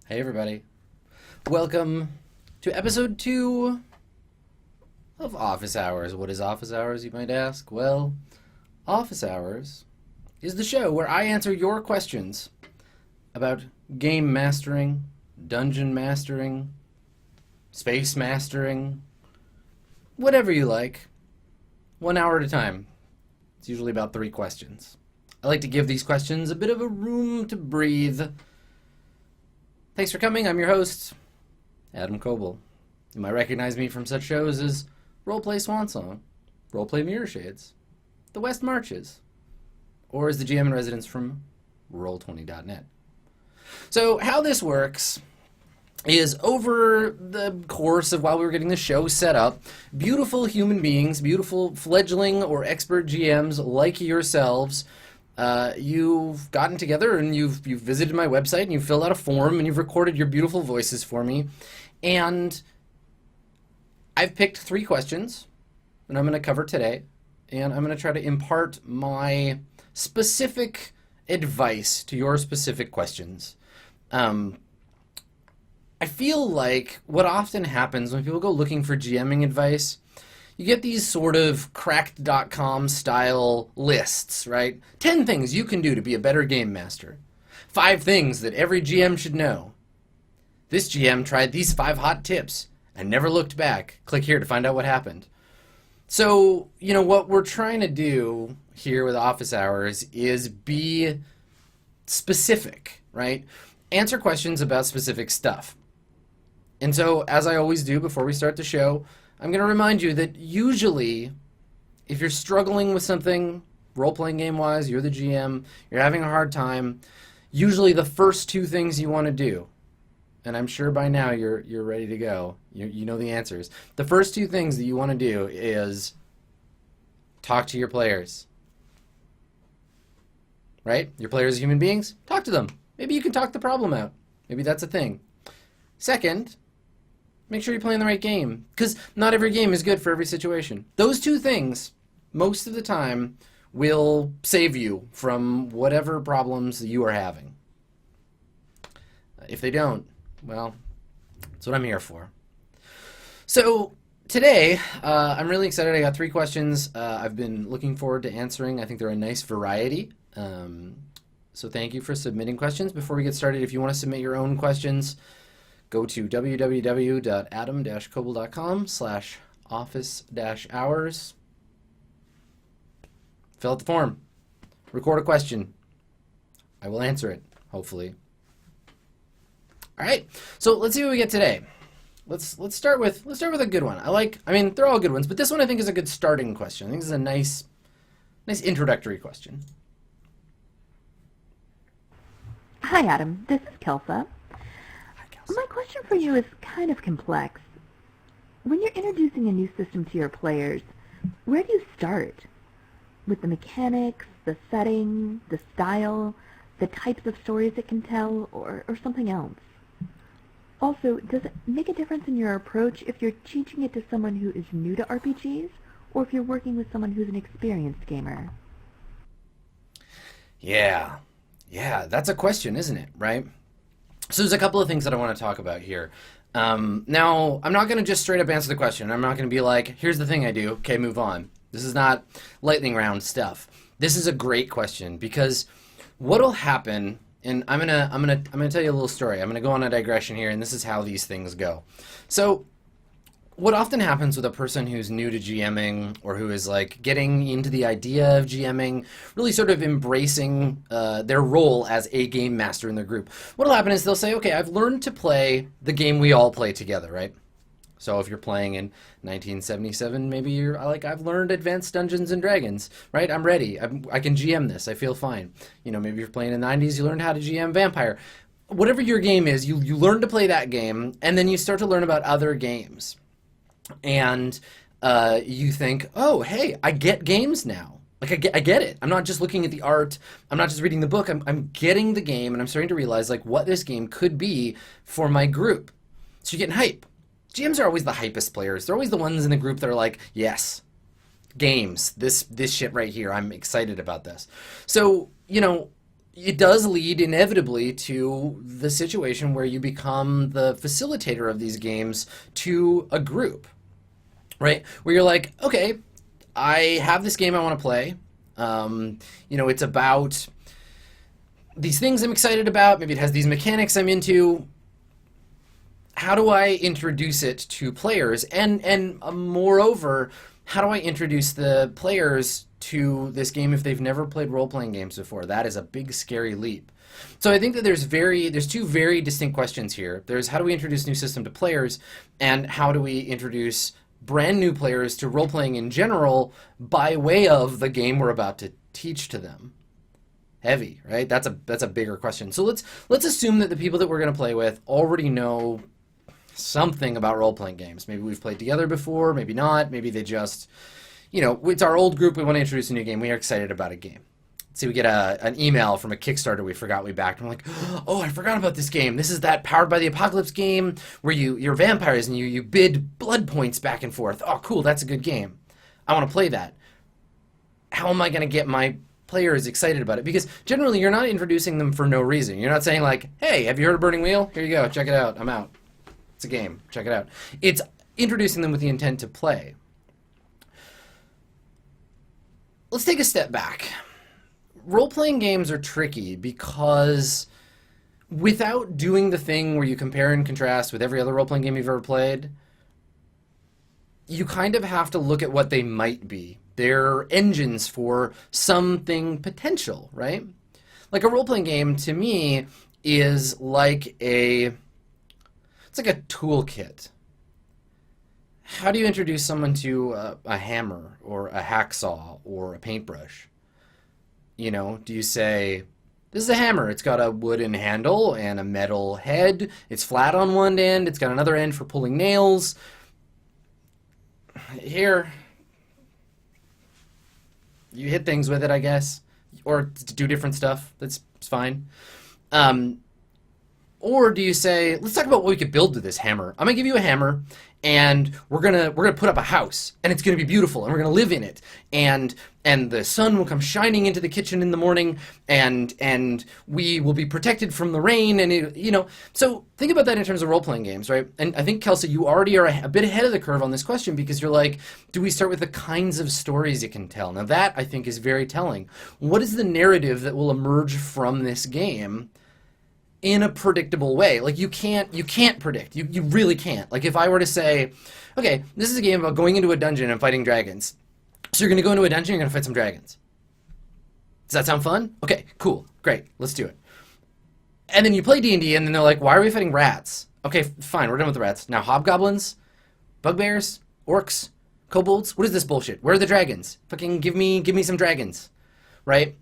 Hey everybody. Welcome to episode 2 of Office Hours. What is Office Hours, you might ask? Well, Office Hours is the show where I answer your questions about game mastering, dungeon mastering, space mastering, whatever you like, 1 hour at a time. It's usually about 3 questions. I like to give these questions a bit of a room to breathe. Thanks for coming. I'm your host, Adam Coble. You might recognize me from such shows as Roleplay Swansong, Roleplay Mirror Shades, The West Marches, or as the GM in residence from Roll20.net. So how this works is over the course of while we were getting the show set up, beautiful human beings, beautiful fledgling or expert GMs like yourselves, you've gotten together and you've visited my website and you've filled out a form and you've recorded your beautiful voices for me. And I've picked 3 questions that I'm going to cover today. And I'm going to try to impart my specific advice to your specific questions. I feel like what often happens when people go looking for GMing advice, you get these sort of cracked.com style lists, right? 10 things you can do to be a better game master. 5 things that every GM should know. This GM tried these 5 hot tips and never looked back. Click here to find out what happened. So, what we're trying to do here with Office Hours is be specific, right? Answer questions about specific stuff. And so, as I always do before we start the show, I'm going to remind you that usually, if you're struggling with something, role-playing game-wise, you're the GM, you're having a hard time, usually the first 2 things you want to do, and I'm sure by now you're ready to go, you know the answers. The first 2 things that you want to do is talk to your players. Right? Your players are human beings? Talk to them. Maybe you can talk the problem out. Maybe that's a thing. Second, make sure you're playing the right game, because not every game is good for every situation. Those 2 things, most of the time, will save you from whatever problems you are having. If they don't, well, that's what I'm here for. So today, I'm really excited. I got 3 questions I've been looking forward to answering. I think they're a nice variety. So thank you for submitting questions. Before we get started, if you want to submit your own questions, go to www.adam-coble.com/office-hours. Fill out the form. Record a question. I will answer it, hopefully. All right. So let's see what we get today. Let's start with a good one. They're all good ones, but this one I think is a good starting question. I think this is a nice introductory question. Hi, Adam. This is Kelsa. My question for you is kind of complex. When you're introducing a new system to your players, where do you start? With the mechanics, the setting, the style, the types of stories it can tell, or something else? Also, does it make a difference in your approach if you're teaching it to someone who is new to RPGs, or if you're working with someone who's an experienced gamer? Yeah, that's a question, isn't it, right? So there's a couple of things that I want to talk about here. Now, I'm not going to just straight up answer the question. I'm not going to be like, here's the thing I do, okay, move on. This is not lightning round stuff. This is a great question, because what'll happen, and I'm gonna tell you a little story. I'm gonna go on a digression here, and this is how these things go. So what often happens with a person who's new to GMing, or who is like getting into the idea of GMing, really sort of embracing their role as a game master in their group, what'll happen is they'll say, okay, I've learned to play the game we all play together, right? So if you're playing in 1977, maybe you're like, I've learned Advanced Dungeons and Dragons, right? I'm ready. I can GM this. I feel fine. Maybe you're playing in the 90s, you learned how to GM Vampire. Whatever your game is, you learn to play that game, and then you start to learn about other games. And you think, oh, hey, I get games now. Like, I get it. I'm not just looking at the art. I'm not just reading the book. I'm getting the game, and I'm starting to realize, like, what this game could be for my group. So you're getting hype. GMs are always the hypest players. They're always the ones in the group that are like, yes, games, this shit right here, I'm excited about this. So, it does lead inevitably to the situation where you become the facilitator of these games to a group, right? Where you're like, okay, I have this game I want to play. It's about these things I'm excited about. Maybe it has these mechanics I'm into. How do I introduce it to players? And moreover, how do I introduce the players to this game if they've never played role-playing games before? That is a big, scary leap. So I think that there's two very distinct questions here. There's how do we introduce a new system to players, and how do we introduce brand new players to role-playing in general by way of the game we're about to teach to them. Heavy, right? That's a bigger question. So let's assume that the people that we're going to play with already know something about role-playing games. Maybe we've played together before, maybe not. Maybe they just, it's our old group. We want to introduce a new game. We are excited about a game. So we get an email from a Kickstarter we forgot we backed. And we're like, oh, I forgot about this game. This is that Powered by the Apocalypse game where you're vampires and you bid blood points back and forth. Oh, cool. That's a good game. I want to play that. How am I going to get my players excited about it? Because generally you're not introducing them for no reason. You're not saying like, hey, have you heard of Burning Wheel? Here you go. Check it out. I'm out. It's a game. Check it out. It's introducing them with the intent to play. Let's take a step back. Role-playing games are tricky because without doing the thing where you compare and contrast with every other role-playing game you've ever played, you kind of have to look at what they might be. They're engines for something potential, right? Like a role-playing game, to me, is like a toolkit. How do you introduce someone to a hammer or a hacksaw or a paintbrush? Do you say, this is a hammer. It's got a wooden handle and a metal head. It's flat on one end. It's got another end for pulling nails. Here, you hit things with it, I guess, or to do different stuff. That's fine. Or do you say, let's talk about what we could build with this hammer. I'm gonna give you a hammer, and we're gonna put up a house, and it's gonna be beautiful, and we're gonna live in it, and the sun will come shining into the kitchen in the morning, and we will be protected from the rain, and So think about that in terms of role-playing games, right? And I think, Kelsey, you already are a bit ahead of the curve on this question, because you're like, do we start with the kinds of stories it can tell? Now that, I think, is very telling. What is the narrative that will emerge from this game in a predictable way? Like you can't predict. You really can't. Like if I were to say, okay, this is a game about going into a dungeon and fighting dragons. So you're going to go into a dungeon, you're going to fight some dragons. Does that sound fun? Okay, cool, great, let's do it. And then you play D&D and then they're like, why are we fighting rats? Okay, fine, we're done with the rats. Now hobgoblins, bugbears, orcs, kobolds, what is this bullshit? Where are the dragons? Fucking give me some dragons, right?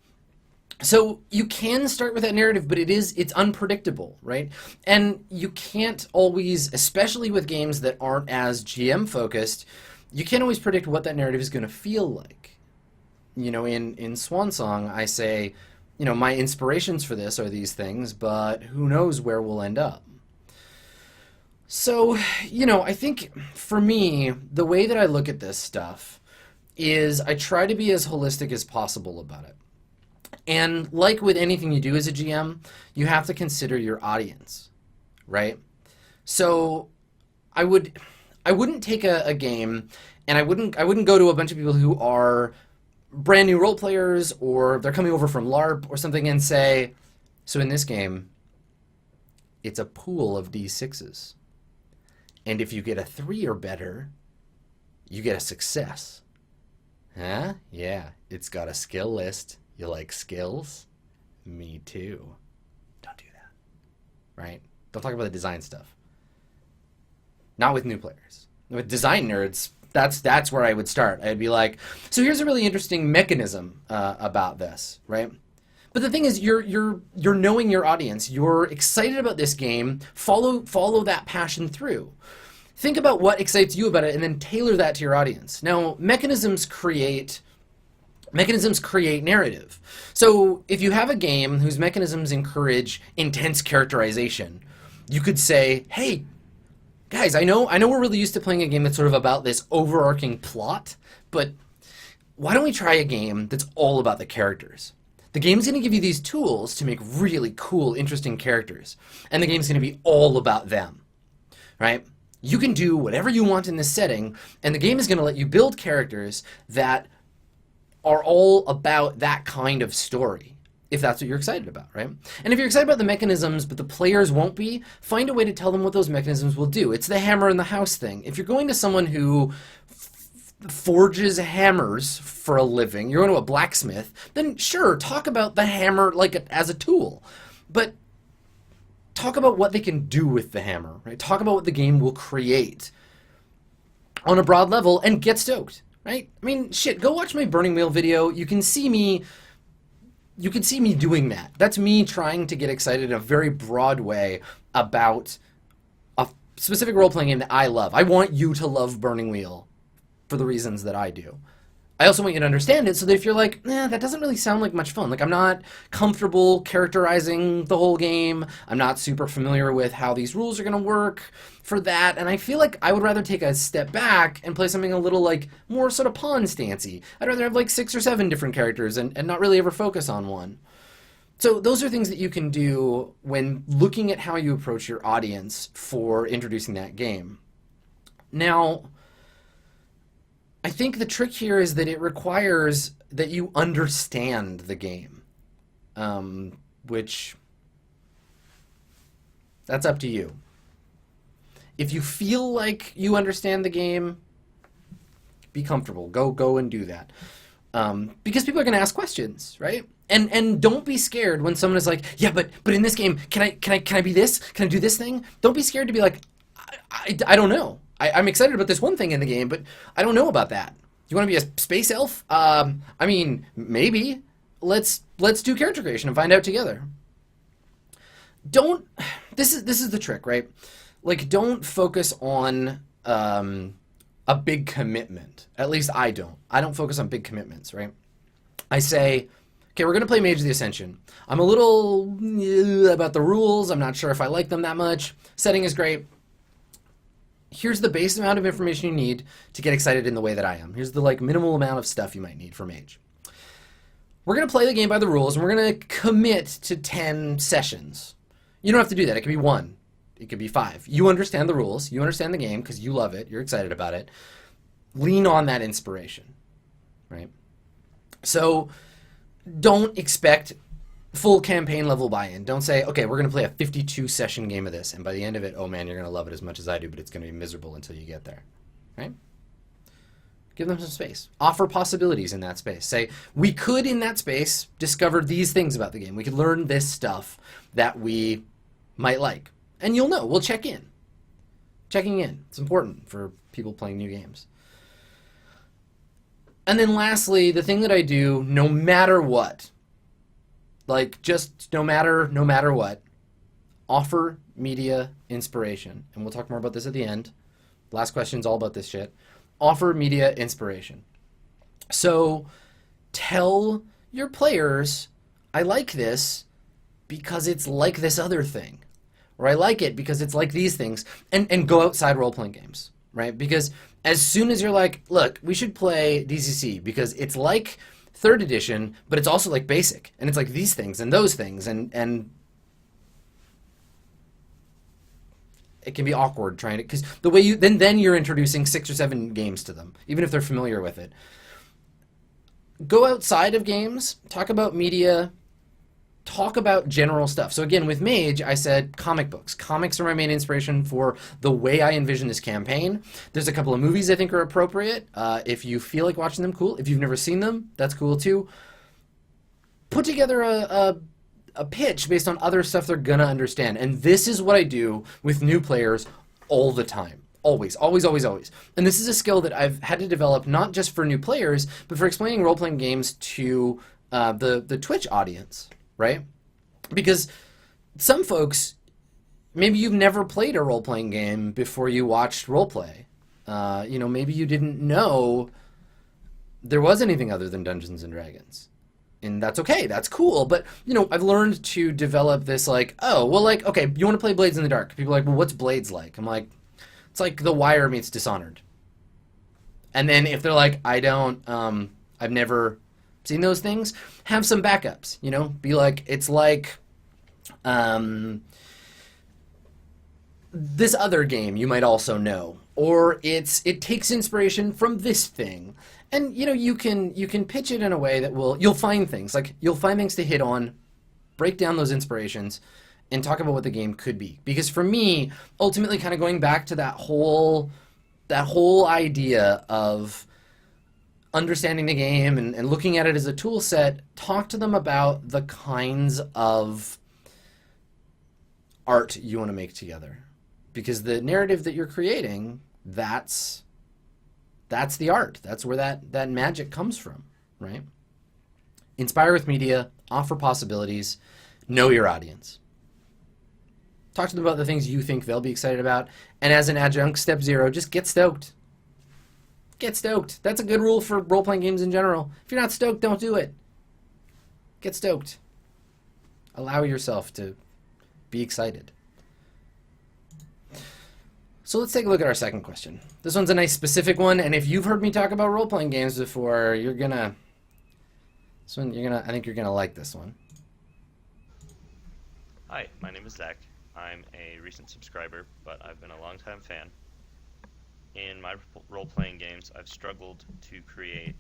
So you can start with that narrative, but it's unpredictable, right? And you can't always, especially with games that aren't as GM focused, you can't always predict what that narrative is going to feel like. In Swan Song, I say, my inspirations for this are these things, but who knows where we'll end up. So, I think for me, the way that I look at this stuff is I try to be as holistic as possible about it. And like with anything you do as a GM, you have to consider your audience, right? So I wouldn't take a game and I wouldn't go to a bunch of people who are brand new role players or they're coming over from LARP or something and say, so in this game, it's a pool of D6s. And if you get a 3 or better, you get a success. Huh? Yeah, it's got a skill list. You like skills? Me too. Don't do that. Right? Don't talk about the design stuff. Not with new players. With design nerds, that's where I would start. I'd be like, so here's a really interesting mechanism about this, right? But the thing is, you're knowing your audience. You're excited about this game. Follow that passion through. Think about what excites you about it, and then tailor that to your audience. Now, mechanisms create narrative. So if you have a game whose mechanisms encourage intense characterization, you could say, hey, guys, I know we're really used to playing a game that's sort of about this overarching plot, but why don't we try a game that's all about the characters? The game's going to give you these tools to make really cool, interesting characters. And the game's going to be all about them, right? You can do whatever you want in this setting, and the game is going to let you build characters that are all about that kind of story, if that's what you're excited about, right? And if you're excited about the mechanisms, but the players won't be, find a way to tell them what those mechanisms will do. It's the hammer and the house thing. If you're going to someone who forges hammers for a living, you're going to a blacksmith, then sure, talk about the hammer like as a tool. But talk about what they can do with the hammer, right? Talk about what the game will create on a broad level and get stoked, right? I mean, shit, go watch my Burning Wheel video. You can see me doing that. That's me trying to get excited in a very broad way about a specific role-playing game that I love. I want you to love Burning Wheel for the reasons that I do. I also want you to understand it so that if you're like, that doesn't really sound like much fun. Like, I'm not comfortable characterizing the whole game. I'm not super familiar with how these rules are going to work for that. And I feel like I would rather take a step back and play something a little, like, more sort of pawn stancy. I'd rather have, like, 6 or 7 different characters and not really ever focus on one. So those are things that you can do when looking at how you approach your audience for introducing that game. Now, I think the trick here is that it requires that you understand the game, which, that's up to you. If you feel like you understand the game, be comfortable. Go and do that. Because people are going to ask questions, right? And don't be scared when someone is like, yeah, but in this game, can I be this? Can I do this thing? Don't be scared to be like, I don't know. I'm excited about this one thing in the game, but I don't know about that. You want to be a space elf? I mean, maybe. Let's do character creation and find out together. This is the trick, right? Like, don't focus on a big commitment. At least I don't. I don't focus on big commitments, right? I say, okay, we're going to play Mage of the Ascension. I'm a little about the rules. I'm not sure if I like them that much. Setting is great. Here's the base amount of information you need to get excited in the way that I am. Here's the minimal amount of stuff you might need for Mage. We're going to play the game by the rules, and we're going to commit to 10 sessions. You don't have to do that. It could be 1. It could be 5. You understand the rules. You understand the game because you love it. You're excited about it. Lean on that inspiration, right? So don't expect full campaign level buy-in. Don't say, okay, we're going to play a 52 session game of this, and by the end of it, oh man, you're going to love it as much as I do, but it's going to be miserable until you get there, right? Give them some space. Offer possibilities in that space. Say, we could, in that space, discover these things about the game. We could learn this stuff that we might like. And you'll know. We'll check in. Checking in. It's important for people playing new games. And then lastly, the thing that I do, no matter what, just no matter what, offer media inspiration. And we'll talk more about this at the end. Last question's all about this shit. Offer media inspiration. So tell your players, I like this because it's like this other thing. Or I like it because it's like these things. And go outside role-playing games, right? Because as soon as you're like, look, we should play DCC because it's like 3rd edition, but it's also like basic. And it's like these things and those things. And it can be awkward trying to, because the way you, then you're introducing 6 or 7 games to them, even if they're familiar with it. Go outside of games, talk about media, talk about general stuff. So again, with Mage, I said comic books. Comics are my main inspiration for the way I envision this campaign. There's a couple of movies I think are appropriate. If you feel like watching them, cool. If you've never seen them, that's cool too. Put together a pitch based on other stuff they're gonna understand. And this is what I do with new players all the time. Always, always, always, always. And this is a skill that I've had to develop not just for new players, but for explaining role-playing games to the Twitch audience, right? Because some folks, maybe you've never played a role-playing game before you watched roleplay. Maybe you didn't know there was anything other than Dungeons and Dragons. And that's okay, that's cool, but, I've learned to develop this, okay, you want to play Blades in the Dark. People are like, well, what's Blades like? I'm like, it's like The Wire meets Dishonored. And then if they're like, I don't, I've never seen those things, have some backups, you know? Be like, it's like this other game you might also know, or it takes inspiration from this thing. And, you know, you can pitch it in a way that you'll find things to hit on, break down those inspirations, and talk about what the game could be. Because for me, ultimately kind of going back to that whole idea of understanding the game and looking at it as a tool set, talk to them about the kinds of art you want to make together. Because the narrative that you're creating, that's the art. That's where that magic comes from, right? Inspire with media, offer possibilities, know your audience. Talk to them about the things you think they'll be excited about. And as an adjunct, step 0, just get stoked. Get stoked. That's a good rule for role-playing games in general. If you're not stoked, don't do it. Get stoked. Allow yourself to be excited. So let's take a look at our second question. This one's a nice specific one, and if you've heard me talk about role-playing games before, I think you're gonna like this one. Hi, my name is Zach. I'm a recent subscriber, but I've been a longtime fan. In my role-playing games, I've struggled to create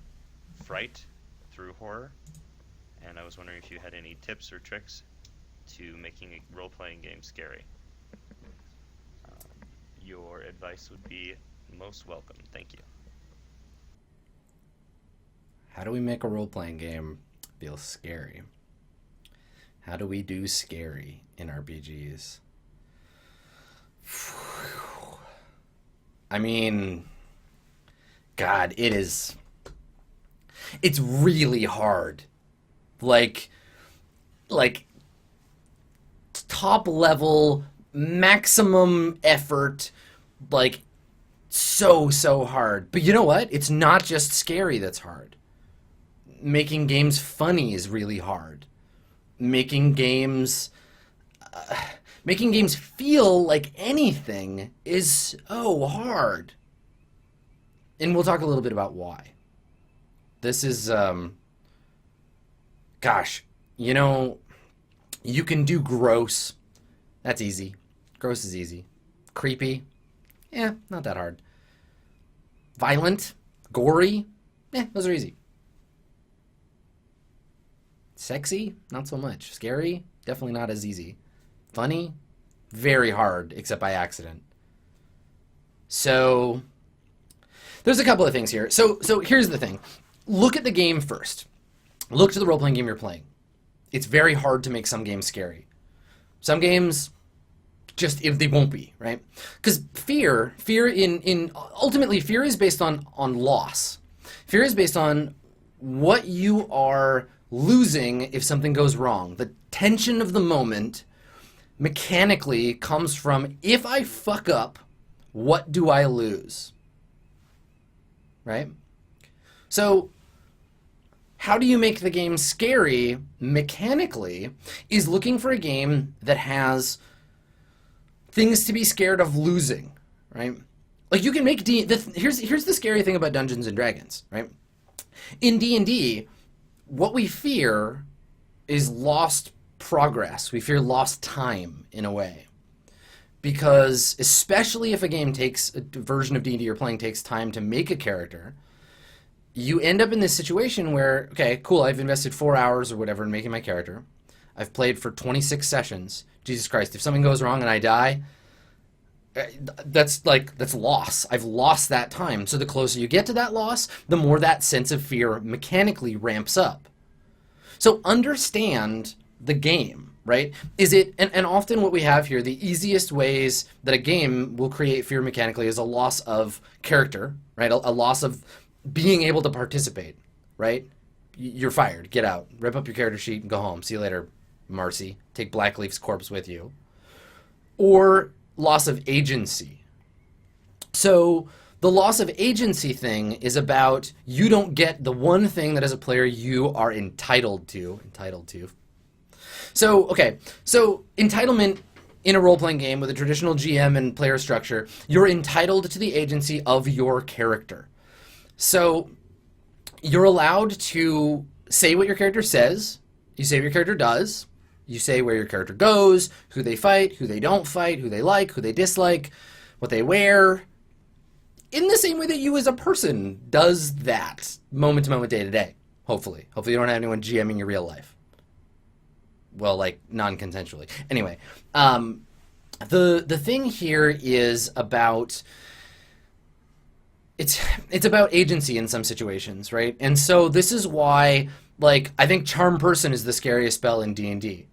fright through horror, and I was wondering if you had any tips or tricks to making a role-playing game scary. Your advice would be most welcome. Thank you. How do we make a role-playing game feel scary? How do we do scary in RPGs? I mean, God, it's really hard. Like top level, maximum effort, like so hard. But you know what? It's not just scary that's hard. Making games funny is really hard. Making games feel like anything is so hard. And we'll talk a little bit about why. This is, gosh, you know, you can do gross. That's easy. Gross is easy. Creepy? Yeah, not that hard. Violent? Gory? Those are easy. Sexy? Not so much. Scary? Definitely not as easy. Funny? Very hard, except by accident. So, there's a couple of things here. So here's the thing. Look at the game first. Look to the role-playing game you're playing. It's very hard to make some games scary. Some games, just if they won't be, right? Because ultimately fear is based on loss. Fear is based on what you are losing if something goes wrong. The tension of the moment mechanically comes from, if I fuck up, what do I lose? Right? So, how do you make the game scary mechanically is looking for a game that has things to be scared of losing, right? Like you can make here's the scary thing about Dungeons and Dragons, right? In D&D, what we fear is lost progress. We fear lost time in a way. Because especially if a version of D&D you're playing takes time to make a character, you end up in this situation where, okay, cool, I've invested 4 hours or whatever in making my character. I've played for 26 sessions. Jesus Christ, if something goes wrong and I die, that's loss. I've lost that time. So the closer you get to that loss, the more that sense of fear mechanically ramps up. So understand the game, right? And often what we have here, the easiest ways that a game will create fear mechanically is a loss of character, right? A loss of being able to participate, right? You're fired. Get out. Rip up your character sheet and go home. See you later, Marcy. Take Blackleaf's corpse with you. Or loss of agency. So the loss of agency thing is about you don't get the one thing that as a player you are entitled to. So, okay. So entitlement in a role-playing game with a traditional GM and player structure, you're entitled to the agency of your character. So you're allowed to say what your character says, you say what your character does, you say where your character goes, who they fight, who they don't fight, who they like, who they dislike, what they wear, in the same way that you as a person does that moment to moment, day to day. Hopefully you don't have anyone GMing your real life. Well, like non-consensually. Anyway, the thing here is about it's about agency in some situations, right? And so this is why, like, I think Charm Person is the scariest spell in D&D.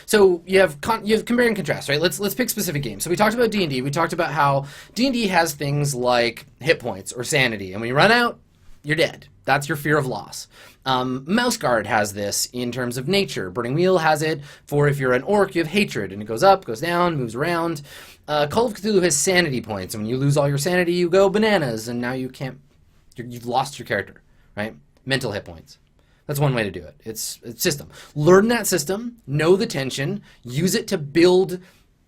So you have compare and contrast, right? Let's pick specific games. So we talked about D&D. We talked about how D&D has things like hit points or sanity, and when you run out, you're dead. That's your fear of loss. Mouse Guard has this in terms of nature. Burning Wheel has it for if you're an orc, you have hatred, and it goes up, goes down, moves around. Call of Cthulhu has sanity points, and when you lose all your sanity, you go bananas, and now you've lost your character, right? Mental hit points. That's one way to do it. It's system. Learn that system, know the tension, use it to build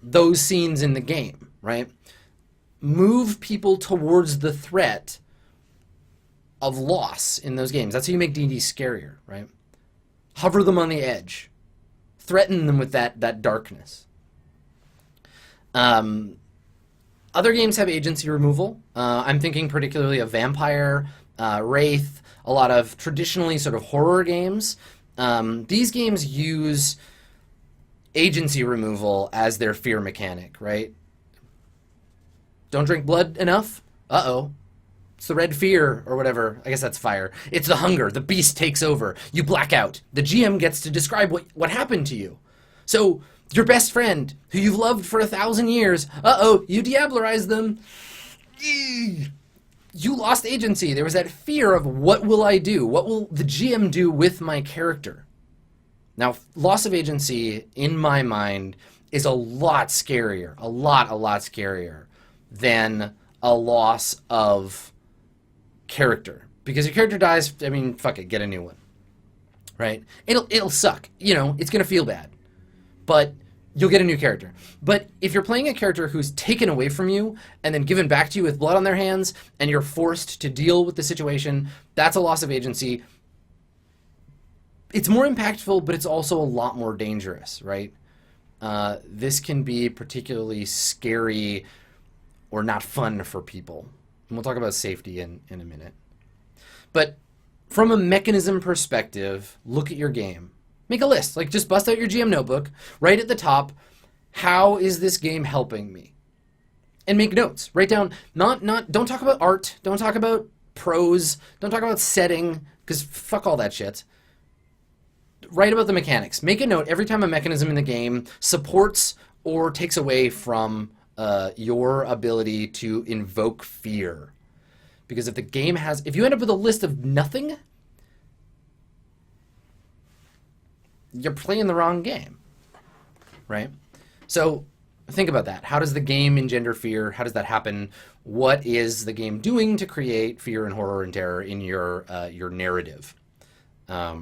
those scenes in the game, right? Move people towards the threat of loss in those games. That's how you make D&D scarier, right? Hover them on the edge. Threaten them with that darkness. Other games have agency removal. I'm thinking particularly of Vampire, Wraith, a lot of traditionally sort of horror games. These games use agency removal as their fear mechanic, right? Don't drink blood enough? Uh-oh. It's the red fear, or whatever. I guess that's fire. It's the hunger. The beast takes over. You black out. The GM gets to describe what happened to you. So, your best friend, who you've loved for 1,000 years, uh-oh, you diablerize them. You lost agency. There was that fear of, what will I do? What will the GM do with my character? Now, loss of agency, in my mind, is a lot scarier. A lot scarier than a loss of character. Because your character dies, I mean, fuck it, get a new one. Right? It'll suck. You know, it's going to feel bad. But you'll get a new character. But if you're playing a character who's taken away from you and then given back to you with blood on their hands, and you're forced to deal with the situation, that's a loss of agency. It's more impactful, but it's also a lot more dangerous, right? This can be particularly scary or not fun for people. And we'll talk about safety in a minute. But from a mechanism perspective, look at your game. Make a list. Like, just bust out your GM notebook, write at the top, how is this game helping me? And make notes. Write down, don't talk about art, don't talk about prose, don't talk about setting, because fuck all that shit. Write about the mechanics. Make a note every time a mechanism in the game supports or takes away from your ability to invoke fear. Because if you end up with a list of nothing, you're playing the wrong game, right? So think about that. How does the game engender fear? How does that happen? What is the game doing to create fear and horror and terror in your narrative? I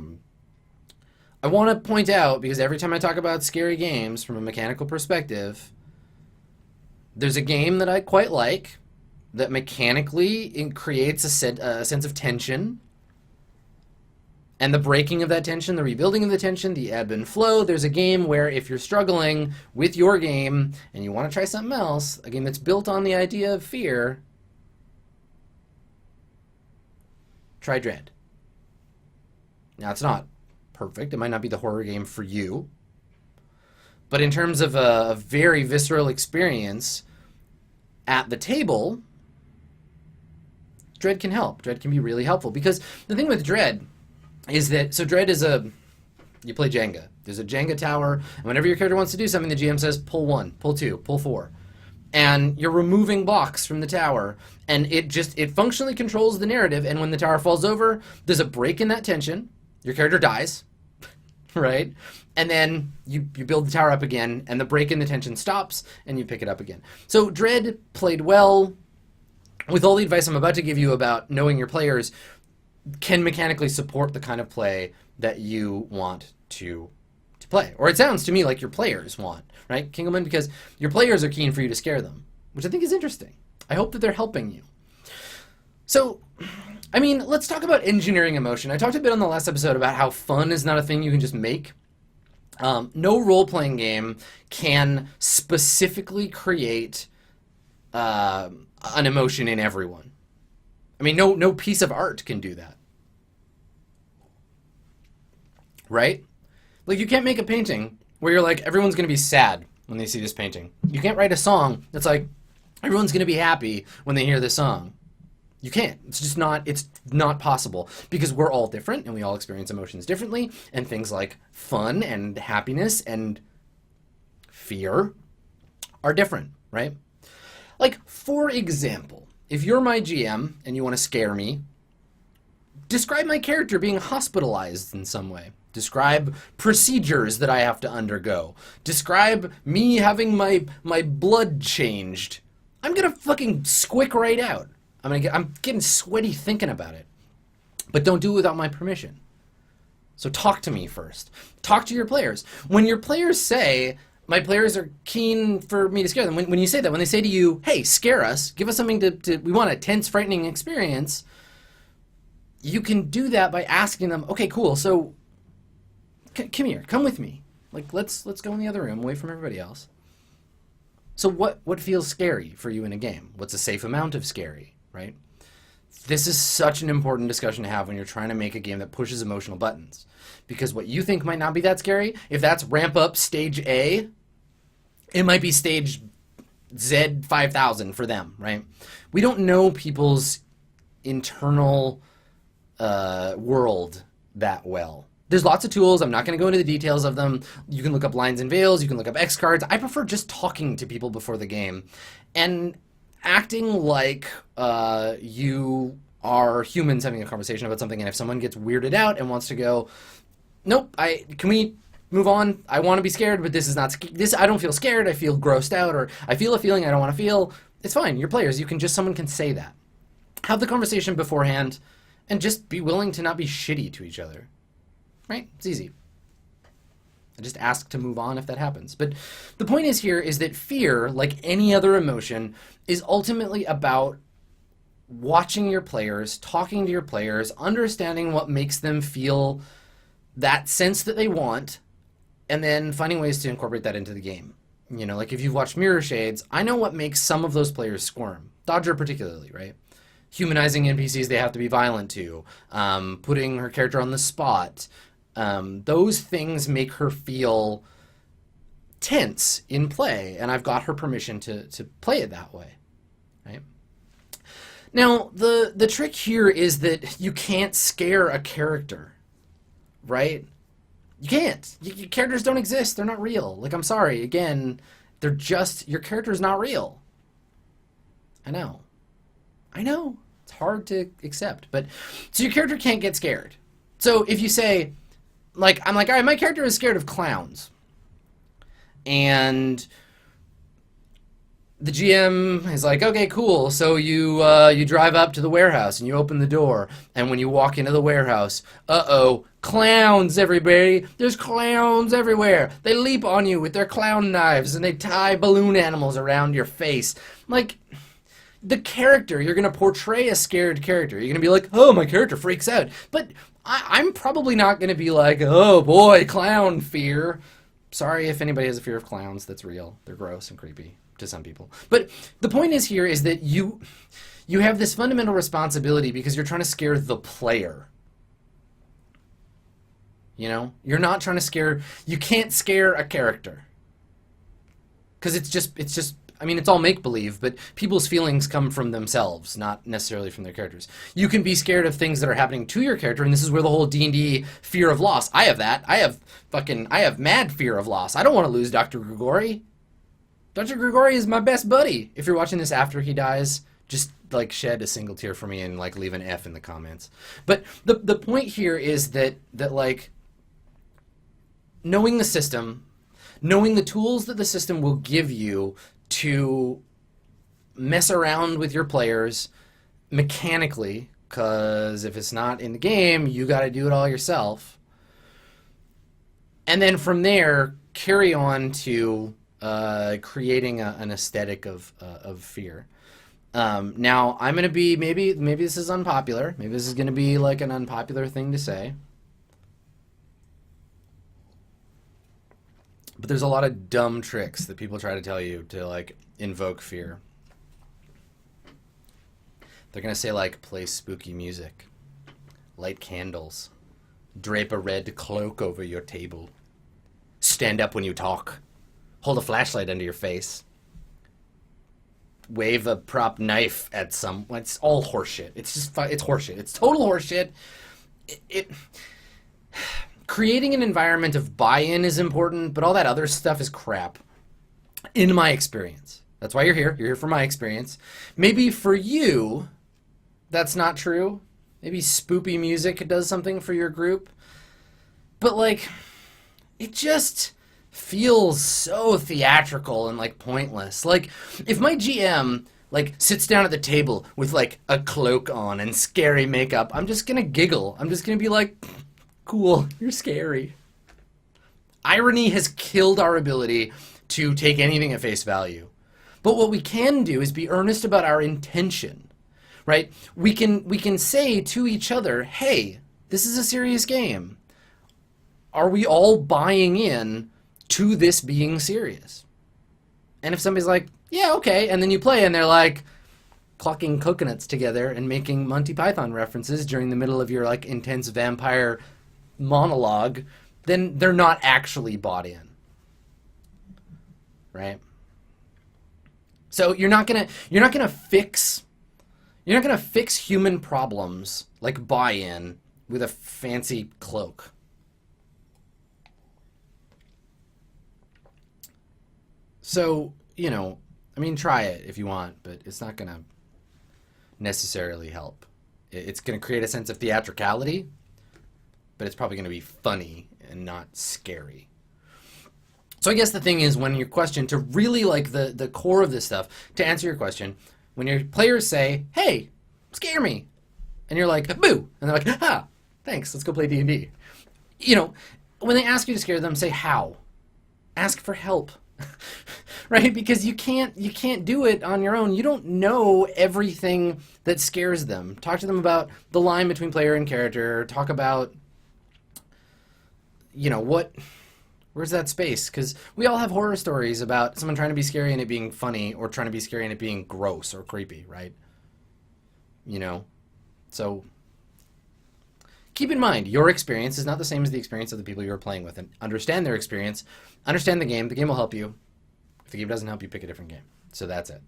want to point out, because every time I talk about scary games from a mechanical perspective, there's a game that I quite like that mechanically creates a sense of tension. And the breaking of that tension, the rebuilding of the tension, the ebb and flow. There's a game where if you're struggling with your game and you want to try something else, a game that's built on the idea of fear, try Dread. Now, it's not perfect. It might not be the horror game for you. But in terms of a very visceral experience at the table, Dread can help. Dread can be really helpful. Because the thing with Dread is that, so Dread is you play Jenga. There's a Jenga tower, and whenever your character wants to do something, the GM says, pull 1, pull 2, pull 4. And you're removing blocks from the tower, and it functionally controls the narrative, and when the tower falls over, there's a break in that tension, your character dies, right? And then you build the tower up again, and the break in the tension stops, and you pick it up again. So Dread played well. With all the advice I'm about to give you about knowing your players, can mechanically support the kind of play that you want to play. Or it sounds to me like your players want, right, Kingleman? Because your players are keen for you to scare them, which I think is interesting. I hope that they're helping you. So I mean, let's talk about engineering emotion. I talked a bit on the last episode about how fun is not a thing you can just make. No role-playing game can specifically create an emotion in everyone. I mean, no piece of art can do that. Right? Like, you can't make a painting where you're like, everyone's going to be sad when they see this painting. You can't write a song that's like, everyone's going to be happy when they hear this song. You can't. It's not possible, because we're all different and we all experience emotions differently, and things like fun and happiness and fear are different, right? Like, for example, if you're my GM and you want to scare me, describe my character being hospitalized in some way. Describe procedures that I have to undergo. Describe me having my blood changed. I'm gonna fucking squick right out. I'm getting sweaty thinking about it. But don't do it without my permission. So talk to me first. Talk to your players. When your players say, my players are keen for me to scare them, when you say that, when they say to you, hey, scare us, give us something we want a tense, frightening experience, you can do that by asking them, okay, cool, so come here, come with me. Like, let's go in the other room, away from everybody else. So what feels scary for you in a game? What's a safe amount of scary? Right? This is such an important discussion to have when you're trying to make a game that pushes emotional buttons. Because what you think might not be that scary, if that's ramp up stage A, it might be stage Z 5000 for them, right? We don't know people's internal world that well. There's lots of tools. I'm not going to go into the details of them. You can look up lines and veils. You can look up X cards. I prefer just talking to people before the game and acting like you are humans having a conversation about something, and if someone gets weirded out and wants to go, nope, can we move on? I want to be scared, but this is not this. I don't feel scared. I feel grossed out, or I feel a feeling I don't want to feel. It's fine. You're players. Someone can say that. Have the conversation beforehand, and just be willing to not be shitty to each other. Right? It's easy. I just ask to move on if that happens. But the point is that fear, like any other emotion, is ultimately about watching your players, talking to your players, understanding what makes them feel that sense that they want, and then finding ways to incorporate that into the game. You know, like if you've watched Mirror Shades, I know what makes some of those players squirm. Dodger particularly, right? Humanizing NPCs they have to be violent to, putting her character on the spot. Those things make her feel tense in play, and I've got her permission to play it that way, right? Now, the trick here is that you can't scare a character, right? You can't. Your characters don't exist. They're not real. Like, I'm sorry. Again, your character's not real. I know. It's hard to accept, but so your character can't get scared. So if you say, like, I'm like, all right, my character is scared of clowns. And the GM is like, okay, cool. So you drive up to the warehouse and you open the door. And when you walk into the warehouse, clowns, everybody. There's clowns everywhere. They leap on you with their clown knives and they tie balloon animals around your face. Like, the character, you're going to portray a scared character. You're going to be like, oh, my character freaks out. But I'm probably not going to be like, oh boy, clown fear. Sorry if anybody has a fear of clowns. That's real. They're gross and creepy to some people. But the point is that you have this fundamental responsibility because you're trying to scare the player. You know? You're not trying to you can't scare a character. Because it's just, I mean, it's all make-believe, but people's feelings come from themselves, not necessarily from their characters. You can be scared of things that are happening to your character, and this is where the whole D&D fear of loss. I have that. I have mad fear of loss. I don't want to lose Dr. Grigori. Dr. Grigori is my best buddy. If you're watching this after he dies, just, like, shed a single tear for me and, like, leave an F in the comments. But the point here is that like, knowing the system, knowing the tools that the system will give you to mess around with your players mechanically, because if it's not in the game, you got to do it all yourself. And then from there, carry on to creating an aesthetic of fear. Now I'm gonna be maybe this is unpopular. Maybe this is gonna be like an unpopular thing to say. But there's a lot of dumb tricks that people try to tell you to like invoke fear. They're gonna say like play spooky music, light candles, drape a red cloak over your table, stand up when you talk, hold a flashlight under your face, wave a prop knife at some. It's all horseshit. It's just it's horseshit. It's total horseshit. Creating an environment of buy-in is important, but all that other stuff is crap. In my experience, that's why you're here. You're here for my experience. Maybe for you, that's not true. Maybe spoopy music does something for your group, but like, it just feels so theatrical and like pointless. Like if my GM like sits down at the table with like a cloak on and scary makeup, I'm just gonna giggle. I'm just gonna be like, cool, you're scary. Irony has killed our ability to take anything at face value. But what we can do is be earnest about our intention, right? We can say to each other, hey, this is a serious game. Are we all buying in to this being serious? And if somebody's like, yeah, okay, and then you play and they're like plucking coconuts together and making Monty Python references during the middle of your like intense vampire monologue, then they're not actually bought in, right? So you're not gonna fix human problems like buy-in with a fancy cloak. So, you know, I mean, try it if you want, but it's not going to necessarily help. It's going to create a sense of theatricality, but it's probably going to be funny and not scary. So I guess the thing is, when your question, to really like the core of this stuff, to answer your question, when your players say, hey, scare me, and you're like, boo, and they're like, ha, thanks, let's go play D&D. You know, when they ask you to scare them, say how. Ask for help. Right? Because you can't do it on your own. You don't know everything that scares them. Talk to them about the line between player and character. Talk about, you know, where's that space? Because we all have horror stories about someone trying to be scary and it being funny, or trying to be scary and it being gross or creepy, right? You know? So keep in mind, your experience is not the same as the experience of the people you're playing with, and understand their experience. Understand the game. The game will help you. If the game doesn't help you, pick a different game. So that's it.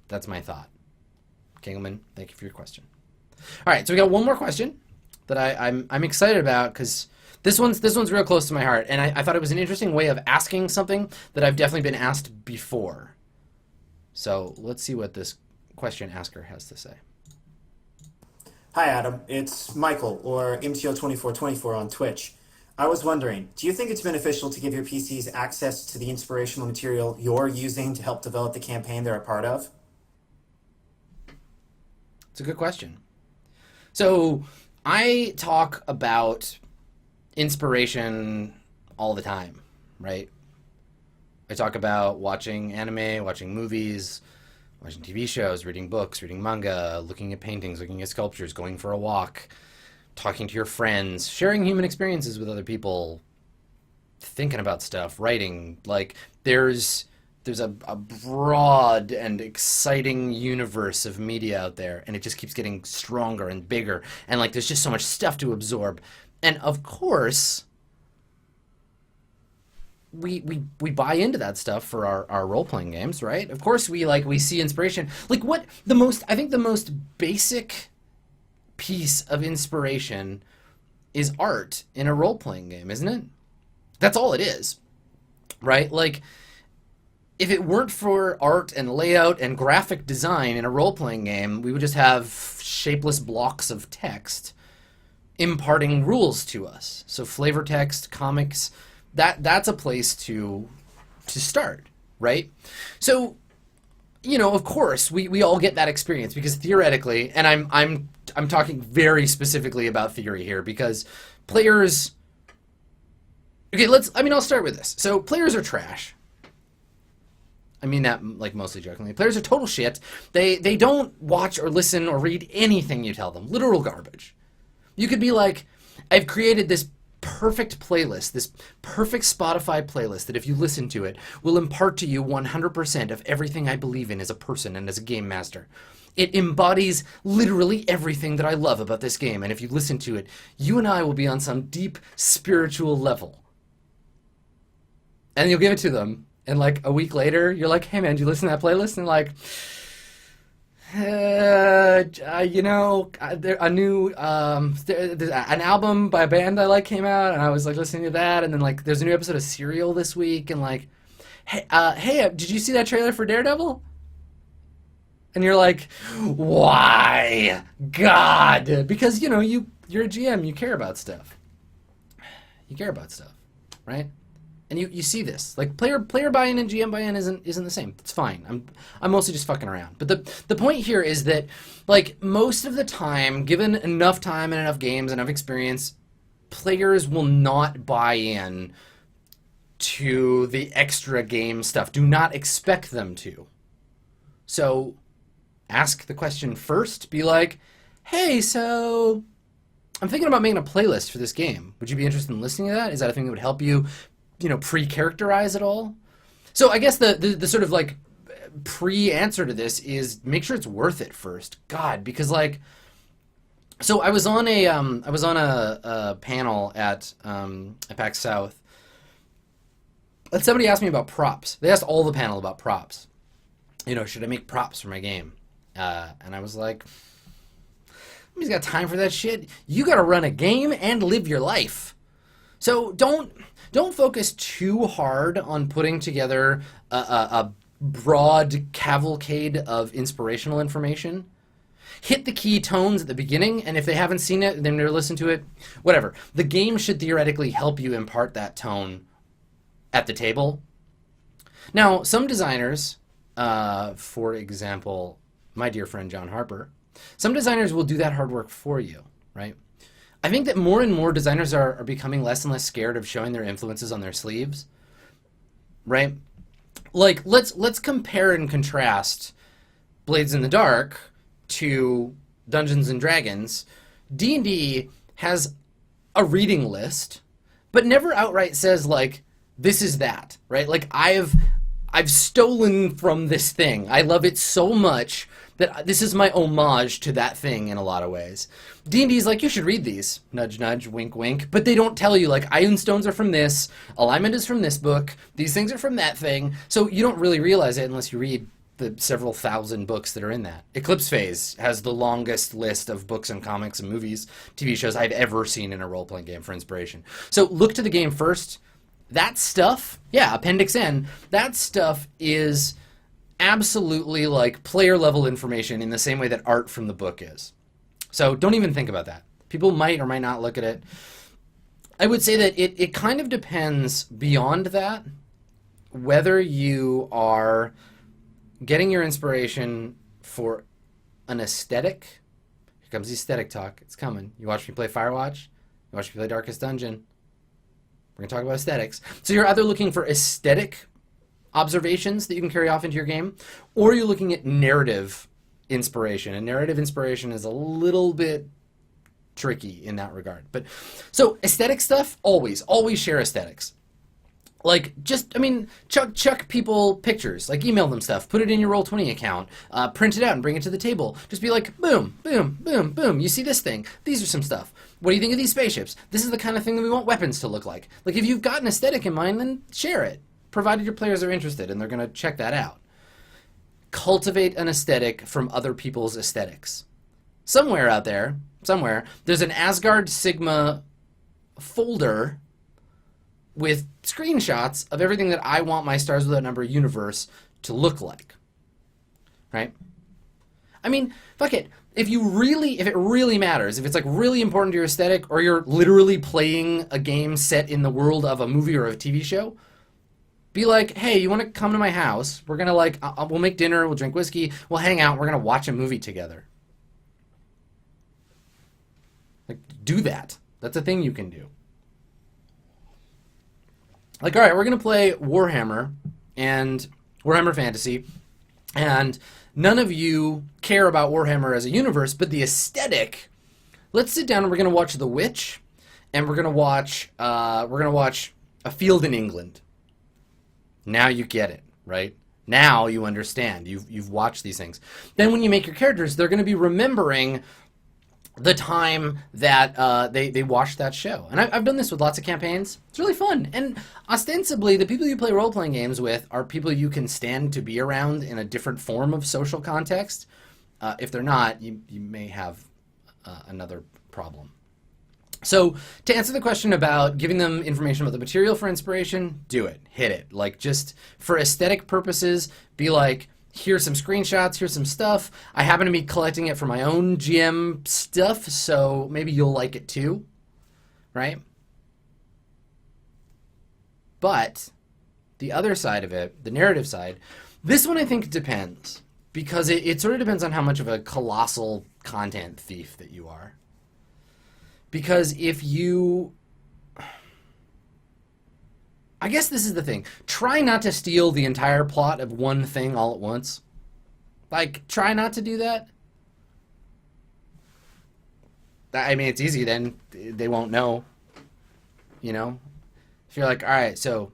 That's my thought. Kingleman, thank you for your question. All right, so we got one more question that I'm excited about, because this one's real close to my heart, and I thought it was an interesting way of asking something that I've definitely been asked before. So let's see what this question asker has to say. Hi, Adam. It's Michael, or MTO2424 on Twitch. I was wondering, do you think it's beneficial to give your PCs access to the inspirational material you're using to help develop the campaign they're a part of? It's a good question. So I talk about inspiration all the time, right? I talk about watching anime, watching movies, watching TV shows, reading books, reading manga, looking at paintings, looking at sculptures, going for a walk, talking to your friends, sharing human experiences with other people, thinking about stuff, writing. Like, there's a broad and exciting universe of media out there, and it just keeps getting stronger and bigger, and like there's just so much stuff to absorb. And of course, we buy into that stuff for our role-playing games, right? Of course we see inspiration. Like, I think the most basic piece of inspiration is art in a role-playing game, isn't it? That's all it is, right? Like, if it weren't for art and layout and graphic design in a role-playing game, we would just have shapeless blocks of text imparting rules to us. So flavor text, comics, that's a place to start, right? So, you know, of course, we all get that experience, because theoretically, and I'm talking very specifically about theory here, because players... Okay, I'll start with this. So players are trash. I mean that like mostly jokingly. Players are total shit. They don't watch or listen or read anything you tell them. Literal garbage. You could be like, I've created this perfect playlist, this perfect Spotify playlist that if you listen to it will impart to you 100% of everything I believe in as a person and as a game master. It embodies literally everything that I love about this game, and if you listen to it, you and I will be on some deep spiritual level. And you'll give it to them, and like a week later, you're like, hey man, did you listen to that playlist? And like, a new an album by a band I like came out, and I was like listening to that, and then like there's a new episode of Serial this week, and like, hey, did you see that trailer for Daredevil? And you're like, why? God, because you're a GM, you care about stuff. You care about stuff, right? And you see this. Like player buy-in and GM buy-in isn't the same. It's fine. I'm mostly just fucking around. But the point here is that like most of the time, given enough time and enough games, enough experience, players will not buy in to the extra game stuff. Do not expect them to. So ask the question first. Be like, hey, so I'm thinking about making a playlist for this game. Would you be interested in listening to that? Is that a thing that would help you, pre-characterize it all? So I guess the sort of like pre-answer to this is make sure it's worth it first. God, because like, so I was on a panel at PAX South, and somebody asked me about props. They asked all the panel about props. Should I make props for my game? And I was like, nobody's got time for that shit. You got to run a game and live your life. So don't focus too hard on putting together a broad cavalcade of inspirational information. Hit the key tones at the beginning, and if they haven't seen it, then they're listening to it. Whatever. The game should theoretically help you impart that tone at the table. Now, some designers, for example, my dear friend John Harper, some designers will do that hard work for you, right? I think that more and more designers are becoming less and less scared of showing their influences on their sleeves, right? Like, let's compare and contrast Blades in the Dark to Dungeons and Dragons. D&D has a reading list, but never outright says, like, this is that, right? Like, I've stolen from this thing. I love it so much that this is my homage to that thing in a lot of ways. D&D is like, you should read these. Nudge, nudge, wink, wink. But they don't tell you, like, Iron Stones are from this, alignment is from this book, these things are from that thing. So you don't really realize it unless you read the several thousand books that are in that. Eclipse Phase has the longest list of books and comics and movies, TV shows I've ever seen in a role-playing game for inspiration. So look to the game first. That stuff, yeah, Appendix N, that stuff is absolutely like player level information in the same way that art from the book is. So don't even think about that. People might or might not look at it. I would say that it kind of depends beyond that whether you are getting your inspiration for an aesthetic. Here comes the aesthetic talk. It's coming. You watch me play Firewatch. You watch me play Darkest Dungeon. We're going to talk about aesthetics. So you're either looking for aesthetic observations that you can carry off into your game, or you're looking at narrative inspiration. And narrative inspiration is a little bit tricky in that regard. But so aesthetic stuff, always share aesthetics. Like, chuck people pictures, like email them stuff, put it in your Roll20 account, print it out and bring it to the table. Just be like, boom, boom, boom, boom, you see this thing, these are some stuff. What do you think of these spaceships? This is the kind of thing that we want weapons to look like. Like, if you've got an aesthetic in mind, then share it, provided your players are interested and they're going to check that out. Cultivate an aesthetic from other people's aesthetics. Somewhere out there, there's an Asgard Sigma folder with screenshots of everything that I want my Stars Without Number universe to look like. Right? I mean, fuck it. If it really matters, if it's like really important to your aesthetic, or you're literally playing a game set in the world of a movie or a TV show, be like, hey, you want to come to my house? We're going to we'll make dinner, we'll drink whiskey, we'll hang out, we're going to watch a movie together. Like, do that. That's a thing you can do. Like, all right, we're going to play Warhammer, and Warhammer Fantasy, and none of you care about Warhammer as a universe, but the aesthetic. Let's sit down and we're going to watch The Witch, and we're going to watch A Field in England. Now you get it, right? Now you understand. You've watched these things. Then when you make your characters, they're going to be remembering the time that they watched that show. And I've done this with lots of campaigns. It's really fun. And ostensibly, the people you play role-playing games with are people you can stand to be around in a different form of social context. If they're not, you may have another problem. So to answer the question about giving them information about the material for inspiration, do it. Hit it. Like, just for aesthetic purposes, be like, here's some screenshots, here's some stuff. I happen to be collecting it for my own GM stuff, so maybe you'll like it too, right? But the other side of it, the narrative side, this one I think depends, because it sort of depends on how much of a colossal content thief that you are. Because if you... I guess this is the thing. Try not to steal the entire plot of one thing all at once. Like, try not to do that. I mean, it's easy then. They won't know. You know? If you're like, all right, so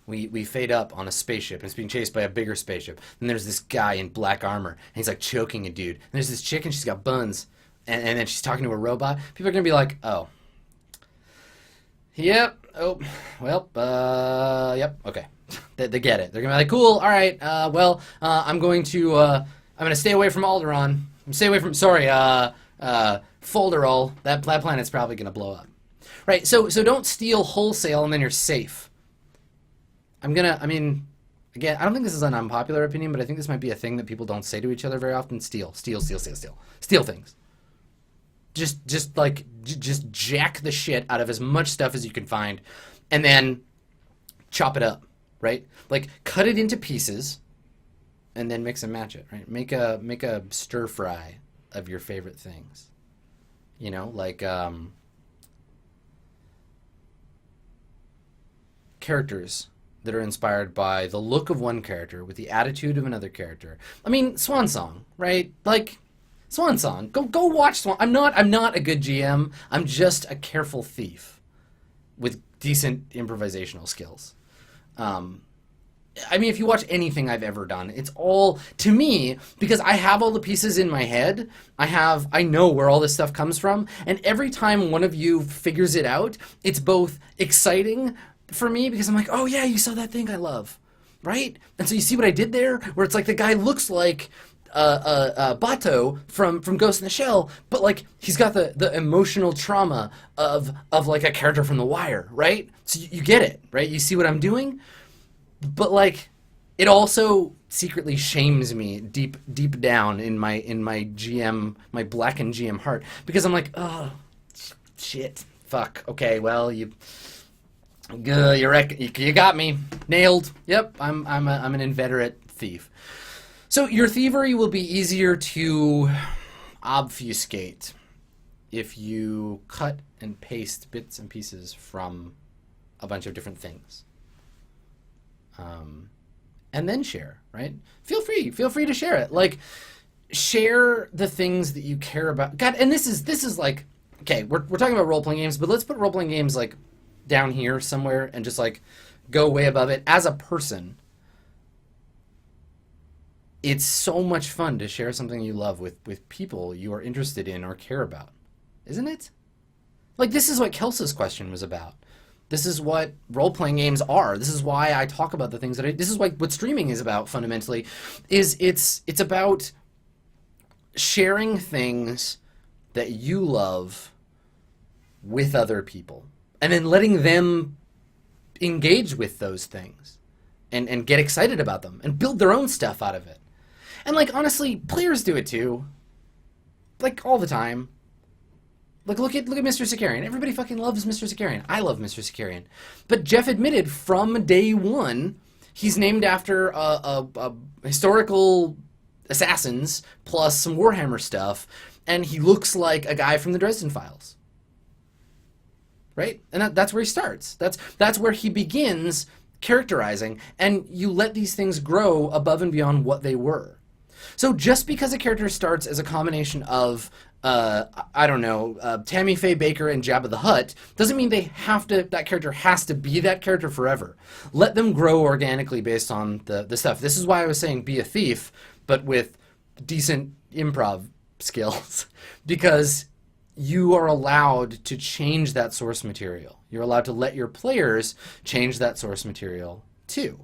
we fade up on a spaceship, and it's being chased by a bigger spaceship. And there's this guy in black armor, and he's like choking a dude. And there's this chick, and she's got buns. And then she's talking to a robot. People are going to be like, oh. Yep. Oh, well, yep. Okay. They get it. They're going to be like, cool. All right. I'm going to stay away from Alderaan. Stay away from, Folderol. That planet's probably going to blow up. Right. So don't steal wholesale and then you're safe. Again, I don't think this is an unpopular opinion, but I think this might be a thing that people don't say to each other very often. Steal things. Just jack the shit out of as much stuff as you can find, and then chop it up, right? Like, cut it into pieces, and then mix and match it, right? Make a stir fry of your favorite things, you know, like characters that are inspired by the look of one character with the attitude of another character. I mean, Swan Song, right? Like, Swan Song. Go watch Swan. I'm not a good GM. I'm just a careful thief with decent improvisational skills. If you watch anything I've ever done, it's all, to me, because I have all the pieces in my head, I know where all this stuff comes from, and every time one of you figures it out, it's both exciting for me, because I'm like, oh yeah, you saw that thing I love, right? And so you see what I did there, where it's like the guy looks like Bato from Ghost in the Shell, but like he's got the emotional trauma of like a character from The Wire, right? So you get it, right? You see what I'm doing, but like it also secretly shames me deep down in my GM, my blackened GM heart, because I'm like, oh shit, fuck, okay, well you got me nailed. Yep, I'm an inveterate thief. So your thievery will be easier to obfuscate if you cut and paste bits and pieces from a bunch of different things. And then share, right? Feel free to share it. Like, share the things that you care about. God, and this is like, okay, we're talking about role-playing games, but let's put role-playing games like down here somewhere and just like go way above it. As a person, it's so much fun to share something you love with people you are interested in or care about, isn't it? Like, this is what Kelsa's question was about. This is what role-playing games are. This is why I talk about the things that this is what streaming is about, fundamentally, is it's about sharing things that you love with other people, and then letting them engage with those things and get excited about them and build their own stuff out of it. And, like, honestly, players do it too. Like, all the time. Like, look at Mr. Sicarian. Everybody fucking loves Mr. Sicarian. I love Mr. Sicarian. But Jeff admitted from day one, he's named after a historical assassins plus some Warhammer stuff, and he looks like a guy from the Dresden Files. Right? And that's where he starts. That's where he begins characterizing, and you let these things grow above and beyond what they were. So just because a character starts as a combination of, I don't know, Tammy Faye Baker and Jabba the Hutt, doesn't mean that character has to be that character forever. Let them grow organically based on the stuff. This is why I was saying be a thief, but with decent improv skills, because you are allowed to change that source material. You're allowed to let your players change that source material too.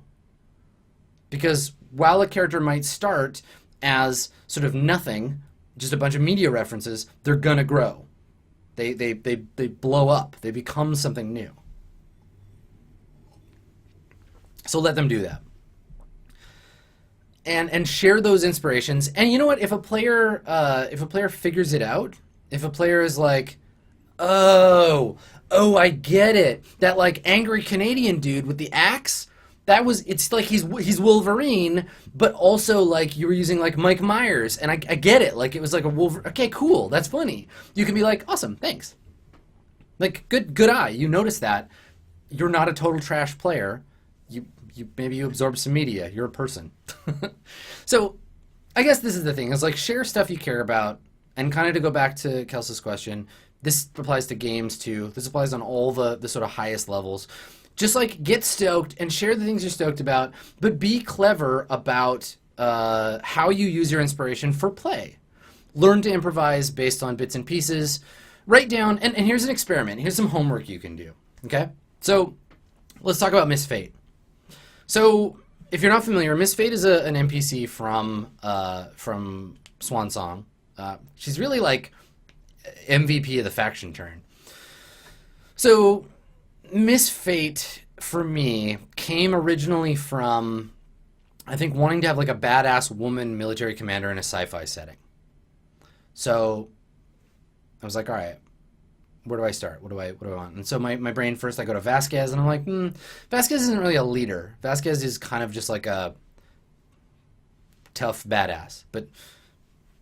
Because while a character might start as sort of nothing, just a bunch of media references, they're gonna grow. They blow up. They become something new. So let them do that. And share those inspirations. And you know what? If a player figures it out, if a player is like, oh, I get it. That like angry Canadian dude with the axe, it's like he's Wolverine, but also like you were using like Mike Myers, and I get it. Like it was like a Wolverine. Okay, cool. That's funny. You can be like, awesome, thanks. Like good eye. You notice that. You're not a total trash player. Maybe you absorb some media. You're a person. So I guess this is the thing, is like share stuff you care about. And kind of to go back to Kelsey's question, this applies to games too. This applies on all the sort of highest levels. Just like get stoked and share the things you're stoked about, but be clever about how you use your inspiration for play. Learn to improvise based on bits and pieces. Write down, and here's an experiment. Here's some homework you can do. Okay? So let's talk about Miss Fate. So if you're not familiar, Miss Fate is an NPC from Swan Song. She's really like MVP of the faction turn. So Miss Fate, for me, came originally from, I think, wanting to have like a badass woman military commander in a sci-fi setting. So I was like, all right, where do I start? What do I want? And so my brain first, I go to Vasquez, and I'm like, Vasquez isn't really a leader. Vasquez is kind of just like a tough badass. But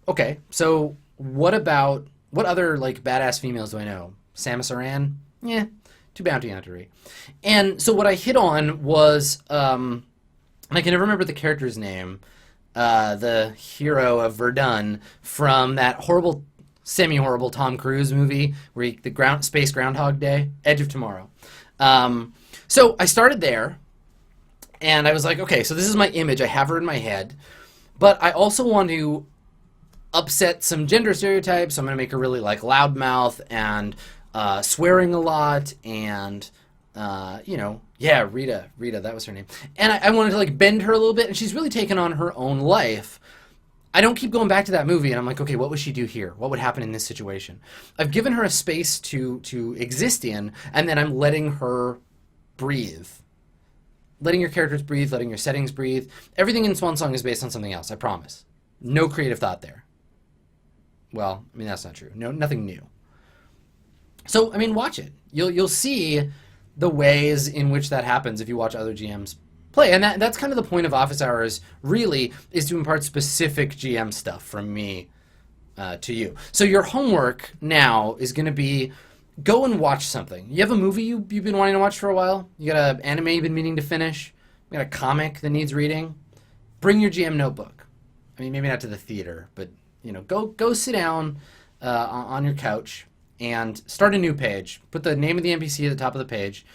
okay, so what other like badass females do I know? Samus Aran? Yeah, too bounty huntery. And so what I hit on was, I can never remember the character's name, the hero of Verdun from that horrible, semi-horrible Tom Cruise movie where Space Groundhog Day, Edge of Tomorrow. So I started there, and I was like, okay, so this is my image. I have her in my head, but I also want to upset some gender stereotypes. I'm going to make her really like loudmouth and swearing a lot, and Rita, that was her name. And I wanted to like bend her a little bit, and she's really taken on her own life. I don't keep going back to that movie, and I'm like, okay, what would she do here? What would happen in this situation? I've given her a space to exist in, and then I'm letting her breathe. Letting your characters breathe, letting your settings breathe. Everything in Swan Song is based on something else, I promise. No creative thought there. Well, I mean, that's not true. No, nothing new. So, I mean, watch it. You'll see the ways in which that happens if you watch other GMs play. And that's kind of the point of Office Hours, really, is to impart specific GM stuff from me to you. So your homework now is going to be, go and watch something. You have a movie you've been wanting to watch for a while? You got an anime you've been meaning to finish? You got a comic that needs reading? Bring your GM notebook. I mean, maybe not to the theater, but go sit down on your couch and start a new page. Put the name of the NPC at the top of the page,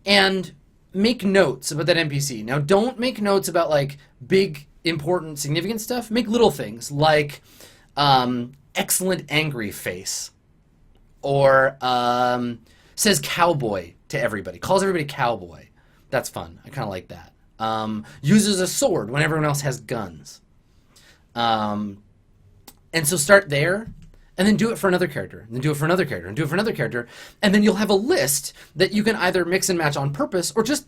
and make notes about that NPC. Now, don't make notes about like big, important, significant stuff. Make little things like excellent angry face, or says cowboy to everybody. Calls everybody cowboy. That's fun. I kind of like that. Uses a sword when everyone else has guns. And so start there, and then do it for another character, and then do it for another character, and do it for another character, and then you'll have a list that you can either mix and match on purpose, or just,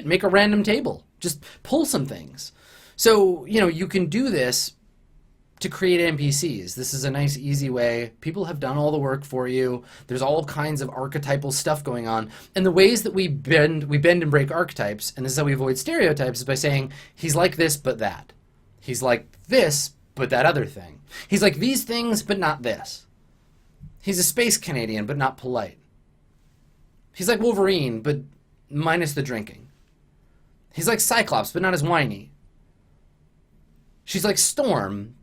make a random table. Just pull some things. So, you can do this to create NPCs. This is a nice, easy way. People have done all the work for you. There's all kinds of archetypal stuff going on. And the ways that we bend and break archetypes, and this is how we avoid stereotypes, is by saying, he's like this, but that. He's like this, but that other thing. He's like these things, but not this. He's a space Canadian, but not polite. He's like Wolverine, but minus the drinking. He's like Cyclops, but not as whiny. She's like Storm,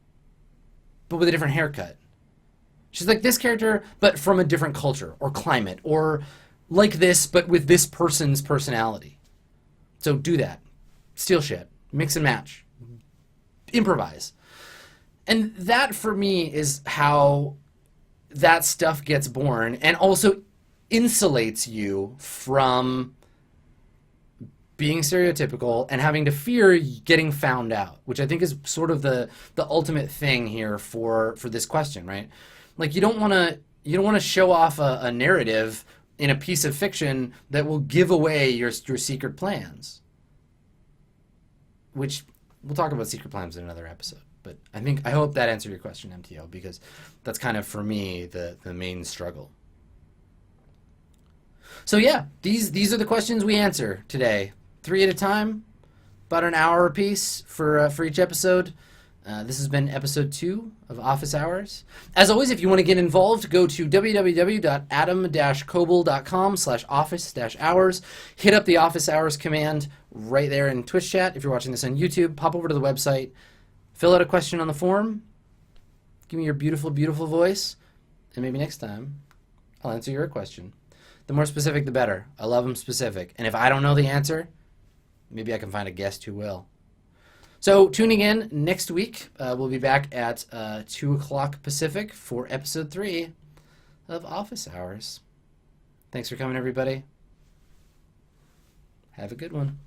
but with a different haircut. She's like this character, but from a different culture or climate, or like this, but with this person's personality. So do that. Steal shit. Mix and match. Improvise. And that, for me, is how that stuff gets born and also insulates you from being stereotypical and having to fear getting found out, which I think is sort of the ultimate thing here for this question, right? Like, you don't want to show off a narrative in a piece of fiction that will give away your secret plans. Which we'll talk about secret plans in another episode. But I hope that answered your question, MTO, because that's kind of, for me, the main struggle. So yeah, these are the questions we answer today. 3 at a time, about an hour apiece for each episode. This has been episode 2 of Office Hours. As always, if you want to get involved, go to www.adam-koble.com/office-hours. Hit up the Office Hours command right there in Twitch chat. If you're watching this on YouTube, pop over to the website, fill out a question on the forum, give me your beautiful, beautiful voice, and maybe next time I'll answer your question. The more specific, the better. I love them specific. And if I don't know the answer, maybe I can find a guest who will. So tuning in next week. We'll be back at 2 o'clock Pacific for episode 3 of Office Hours. Thanks for coming, everybody. Have a good one.